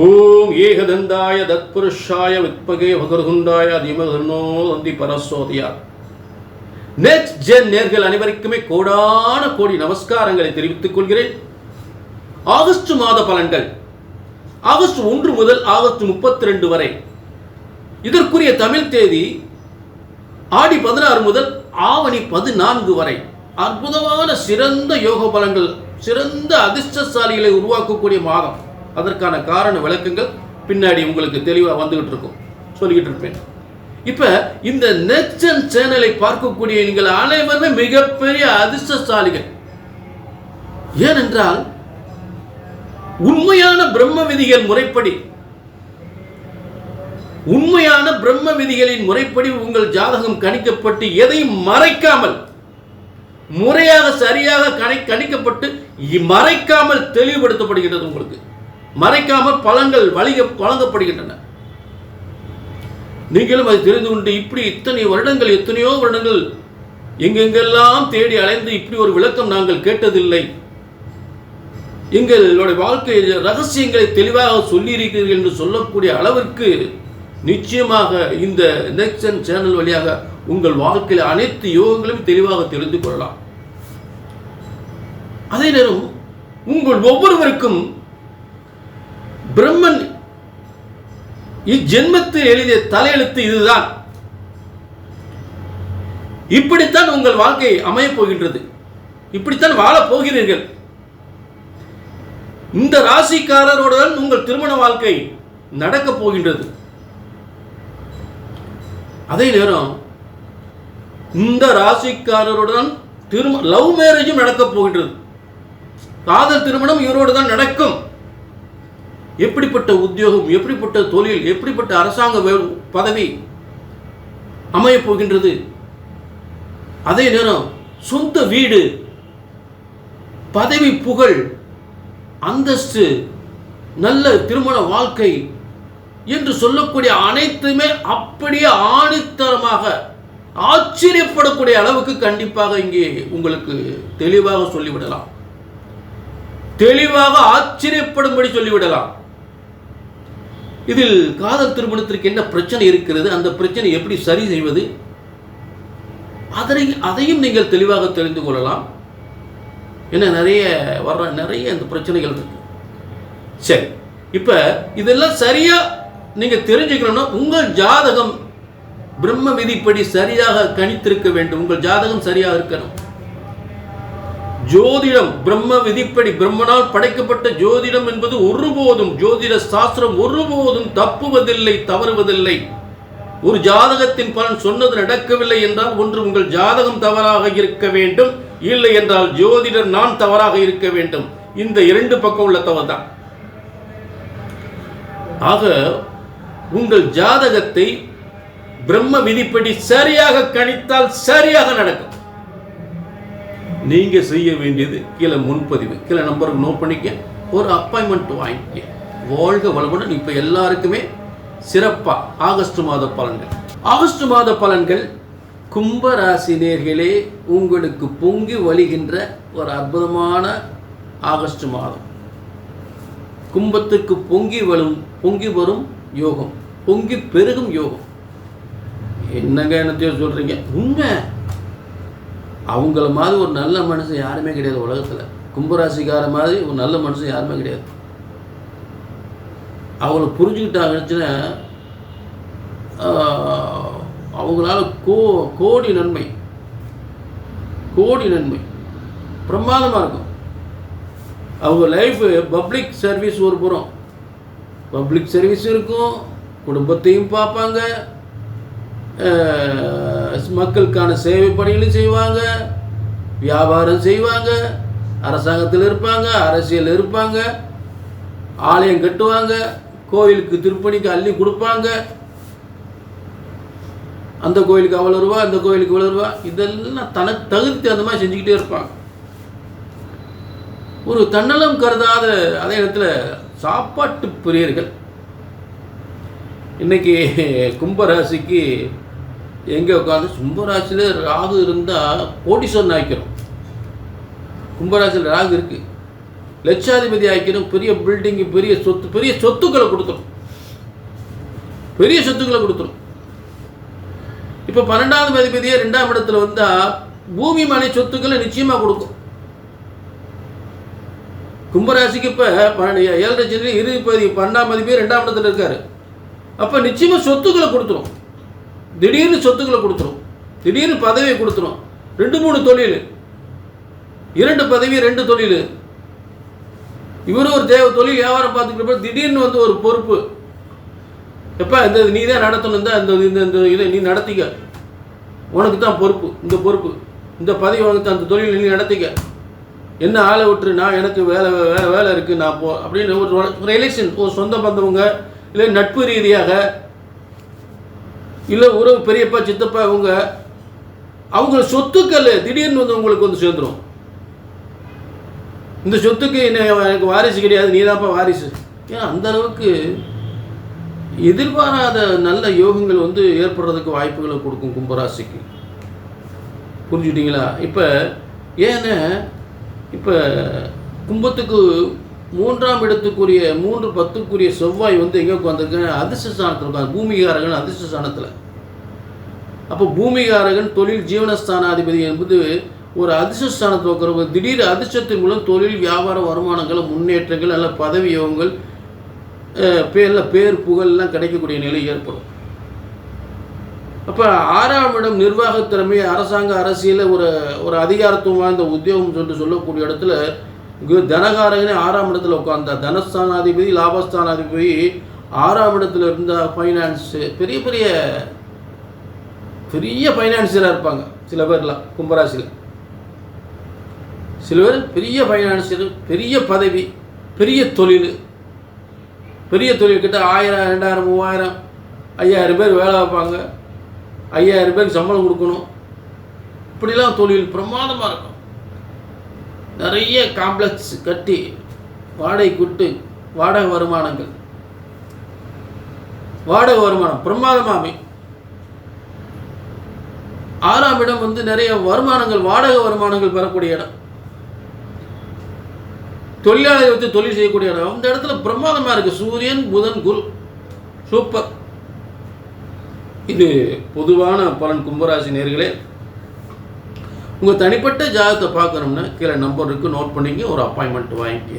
ஓம் ஏகதந்தாய தத்புருஷாய வித்மகே வகர்குண்டாய அதிமகர்ணோ தந்தி பரசோதியா. Next gen நேர்கள் அனைவருக்குமே கோடான கோடி நமஸ்காரங்களை தெரிவித்துக் கொள்கிறேன். ஆகஸ்ட் மாத பலன்கள் ஆகஸ்ட் 1 முதல் ஆகஸ்ட் 32 வரை. இதற்குரிய தமிழ் தேதி ஆடி 16 முதல் ஆவணி 14 வரை. அற்புதமான சிறந்த யோக பலன்கள், சிறந்த அதிர்ஷ்டசாலிகளை உருவாக்கக்கூடிய மாதம். அதற்கான காரண விளக்கங்கள் பின்னாடி உங்களுக்கு தெளிவாக வந்துகிட்டு இருக்கும், சொல்லிக்கிட்டு இருப்பேன். இப்ப இந்த நெக்ஸ்ட் ஜென் சேனலை பார்க்கக்கூடிய நீங்கள் அனைவருமே மிகப்பெரிய அதிர்ஷ்டசாலிகள். ஏனென்றால் உண்மையான பிரம்ம விதிகள் முறைப்படி, உண்மையான பிரம்ம விதிகளின் முறைப்படி உங்கள் ஜாதகம் கணிக்கப்பட்டு எதையும் மறைக்காமல் முறையாக சரியாக கணிக்கப்பட்டு மறைக்காமல் தெளிவுபடுத்தப்படுகிறது. உங்களுக்கு மறைக்காமல் பலன்கள் வழங்கப்படுகின்றன. நீங்களும் அதை தெரிந்து கொண்டு இப்படி இத்தனை வருடங்கள், எத்தனையோ வருடங்கள் எங்கெங்கெல்லாம் தேடி அலைந்து இப்படி ஒரு விளக்கம் நாங்கள் கேட்டதில்லை, எங்களுடைய வாழ்க்கை ரகசியங்களை தெளிவாக சொல்லியிருக்கிறீர்கள் என்று சொல்லக்கூடிய அளவிற்கு நிச்சயமாக இந்த நெக்ஸ்ட் ஜென் சேனல் வழியாக உங்கள் வாழ்க்கையில் அனைத்து யோகங்களையும் தெளிவாக தெரிந்து கொள்ளலாம். அதே நேரம் உங்கள் ஒவ்வொருவருக்கும் பிரம்மன் இஜென்மத்தில் எழுதிய தலையெழுத்து இதுதான். இப்படித்தான் உங்கள் வாழ்க்கை அமையப் போகின்றது, இப்படித்தான் வாழப் போகிறீர்கள். இந்த ராசிக்காரருடன் உங்கள் திருமண வாழ்க்கை நடக்கப் போகின்றது. அதே நேரம் இந்த ராசிக்காரருடன் லவ் மேரேஜும் நடக்கப் போகின்றது. காதல் திருமணம் இவரோடு தான் நடக்கும். எப்படிப்பட்ட உத்தியோகம், எப்படிப்பட்ட தொழில், எப்படிப்பட்ட அரசாங்க பதவி அமையப் போகின்றது. அதே நேரம் சொந்த வீடு, பதவி, புகழ், அந்தஸ்து, நல்ல திருமண வாழ்க்கை என்று சொல்லக்கூடிய அனைத்துமே அப்படியே ஆணித்தரமாக ஆச்சரியப்படக்கூடிய அளவுக்கு கண்டிப்பாக இங்கே உங்களுக்கு தெளிவாக சொல்லிவிடலாம், தெளிவாக ஆச்சரியப்படும்படி சொல்லிவிடலாம். இதில் காதல் திருமணத்திற்கு என்ன பிரச்சனை இருக்கிறது, அந்த பிரச்சனை எப்படி சரி செய்வது, அதையும் நீங்கள் தெளிவாக தெரிந்து கொள்ளலாம். ஏன்னா நிறைய இந்த பிரச்சனைகள் இருக்கு. சரி, இப்ப இதெல்லாம் சரியா நீங்க தெரிஞ்சுக்கணும்னா உங்கள் ஜாதகம் பிரம்ம விதிப்படி சரியாக கணித்திருக்க வேண்டும். உங்கள் ஜாதகம் சரியாக இருக்கணும். ஜோதிடம் பிரம்ம விதிப்படி, பிரம்மனால் படைக்கப்பட்ட ஜோதிடம் என்பது ஒருபோதும், ஜோதிட சாஸ்திரம் ஒருபோதும் தப்புவதில்லை, தவறுவதில்லை. ஒரு ஜாதகத்தின் பலன் சொன்னது நடக்கவில்லை என்றால் ஒன்று உங்கள் ஜாதகம் தவறாக இருக்க வேண்டும், இல்லை என்றால் ஜோதிடர் நான் தவறாக இருக்க வேண்டும். இந்த இரண்டு பக்கம் உள்ள தவறு தான். ஆக உங்கள் ஜாதகத்தை பிரம்ம விதிப்படி சரியாக கணித்தால் சரியாக நடக்கும். நீங்க செய்ய வேண்டியது கீழே முன்பதிவு, கீழே நம்பருக்கு நோட் பண்ணிக்க, ஒரு அப்பாயின்மெண்ட் வாங்கிக்க. வாழ்க வளமுடன். இப்ப எல்லாருக்குமே சிறப்பா ஆகஸ்ட் மாத பலன்கள். ஆகஸ்ட் மாத பலன்கள் கும்பராசி நேர்களே, உங்களுக்கு பொங்கி வழிகின்ற ஒரு அற்புதமான ஆகஸ்ட் மாதம். கும்பத்துக்கு பொங்கி வரும் யோகம், பொங்கி பெருகும் யோகம். என்னங்க என்னத்தையோ சொல்றீங்க? உண்மை. அவங்கள மாதிரி ஒரு நல்ல மனுஷன் யாருமே கிடையாது உலகத்தில். கும்பராசிக்கார மாதிரி ஒரு நல்ல மனுஷன் யாருமே கிடையாது. அவங்கள புரிஞ்சுக்கிட்டாங்கன்னு அவங்களால கோடி நன்மை, கோடி நன்மை பிரமாதமாக இருக்கும். அவங்க லைஃப் பப்ளிக் சர்வீஸ் ஒரு புறம், பப்ளிக் சர்வீஸ் இருக்கும், குடும்பத்தையும் பார்ப்பாங்க, மக்களுக்கான சேவை பணிகளும் செய்வாங்க, வியாபாரம் செய்வாங்க, அரசாங்கத்தில் இருப்பாங்க, அரசியல் இருப்பாங்க, ஆலயம் கட்டுவாங்க, கோயிலுக்கு திருப்பணிக்கு அள்ளி கொடுப்பாங்க, அந்த கோயிலுக்கு அவ்வளோ ரூபா, அந்த கோயிலுக்கு இவ்வளோ ரூபா, இதெல்லாம் தனக்கு தகுதி அந்த மாதிரி செஞ்சுக்கிட்டே இருப்பாங்க. ஒரு தன்னலம் கருதாத அதே இடத்துல சாப்பாட்டு பிரியர்கள். இன்னைக்கு கும்பராசிக்கு எங்கே உட்காந்து, கும்பராசியில் ராகு இருந்தால் கோடீஸ்வரன் ஆகிக்கிறோம். கும்பராசியில் ராகு இருக்கு, லட்சாதிபதி ஆக்கிடும், பெரிய பில்டிங்கு, பெரிய சொத்துக்களை கொடுத்துரும், பெரிய சொத்துக்களை கொடுத்துரும். இப்போ 12வது அதிபதியே 2ஆம் இடத்துல வந்தால் பூமி மனை சொத்துக்களை நிச்சயமாக கொடுக்கும். கும்பராசிக்கு இப்போ 7 லட்சத்தில் 12ஆம் அதிபதி 2ஆம் இடத்துல இருக்காரு. அப்போ நிச்சயமாக சொத்துக்களை கொடுத்துரும், திடீர்னு சொத்துக்களை கொடுத்துரும், திடீர்னு பதவியை கொடுத்துரும். 2-3 தொழில், 2 பதவி 2 தொழில். இவரும் ஒரு தொழில் வியாபாரம் பார்த்துக்கிட்ட திடீர்னு வந்து ஒரு பொறுப்பு, எப்போ இந்த நீ தான் நடத்தணும், இந்த இதை நீ நடத்திக்க, உனக்கு தான் பொறுப்பு, இந்த பொறுப்பு, இந்த பதவி உனக்கு தான், அந்த தொழில் நீ நடத்திக்க, என்ன ஆளை விட்டுரு, நான் எனக்கு வேலை இருக்குது, நான் போ அப்படின்னு ஒரு ரிலேஷன், ஒரு சொந்த பந்தவங்க, இல்லை நட்பு ரீதியாக, இல்லை உறவு பெரியப்பா சித்தப்பா அவங்க சொத்துக்கள் திடீர்னு வந்து உங்களுக்கு வந்து சேர்ந்துடும். இந்த சொத்துக்கு எனக்கு வாரிசு கிடையாது, நீ தான்ப்பா வாரிசு. ஏன்னா அந்த அளவுக்கு எதிர்பாராத நல்ல யோகங்கள் வந்து ஏற்படுறதுக்கு வாய்ப்புகளை கொடுக்கும் கும்பராசிக்கு. புரிஞ்சுக்கிட்டீங்களா? இப்போ ஏன்னா இப்போ கும்பத்துக்கு 3ஆம் இடத்துக்குரிய 3-10க்குரிய செவ்வாய் வந்து எங்கே உட்காந்துருக்கேன், அதிர்ஷ்ட ஸ்தானத்தில் உட்காந்து, பூமிகாரகன் அதிர்ஷ்ட ஸ்தானத்தில். அப்போ பூமிகாரகன் தொழில் ஜீவனஸ்தானாதிபதி என்பது ஒரு அதிர்ஷ்ட ஸ்தானத்தில் உட்கார திடீர் அதிர்ஷ்டத்தின் மூலம் தொழில் வியாபார வருமானங்கள், முன்னேற்றங்கள், நல்ல பதவி யோகங்கள், பேர் புகழ்லாம் கிடைக்கக்கூடிய நிலை ஏற்படும். அப்போ 6ஆம் இடம் நிர்வாகத்திறமை, அரசாங்க அரசியலில் ஒரு அதிகாரத்துவம் வாய்ந்த உத்தியோகம் சொல்லக்கூடிய இடத்துல தனகாரகனே 6ஆம் இடத்துல உட்கார்ந்தா, தனஸ்தானாதிபதி லாபஸ்தானாதிபதி 6ஆம் இடத்துல இருந்தால் ஃபைனான்ஸு பெரிய ஃபைனான்சியராக இருப்பாங்க. சில பேர்லாம் கும்பராசியில் சில பேர் பெரிய ஃபைனான்சியர், பெரிய பதவி, பெரிய தொழில் கிட்ட 1000, 2000, 3000, 5000 பேர் வேலை வைப்பாங்க, 5000 பேருக்கு சம்பளம் கொடுக்கணும். இப்படிலாம் தொழில் பிரமாதமாக இருக்கும். நிறைய காம்ப்ளெக்ஸ் கட்டி வாடகை விட்டு வாடகை வருமானம் பிரமாதமாக அமையும். 6ஆம் இடம் வந்து நிறைய வருமானங்கள், வாடகை வருமானங்கள் பெறக்கூடிய இடம், தொழிலாளரை வச்சு தொழில் செய்யக்கூடிய இடம். அந்த இடத்துல பிரமாதமாக இருக்குது. சூரியன், புதன், குரு, சூப்பர். இது பொதுவான பலன். கும்பராசி நேயர்களே, உங்கள் தனிப்பட்ட ஜாதகத்தை பார்க்கணும்னா கீழே நம்பர் இருக்குது, நோட் பண்ணிங்க, ஒரு அப்பாயின்மெண்ட் வாங்கிக்க.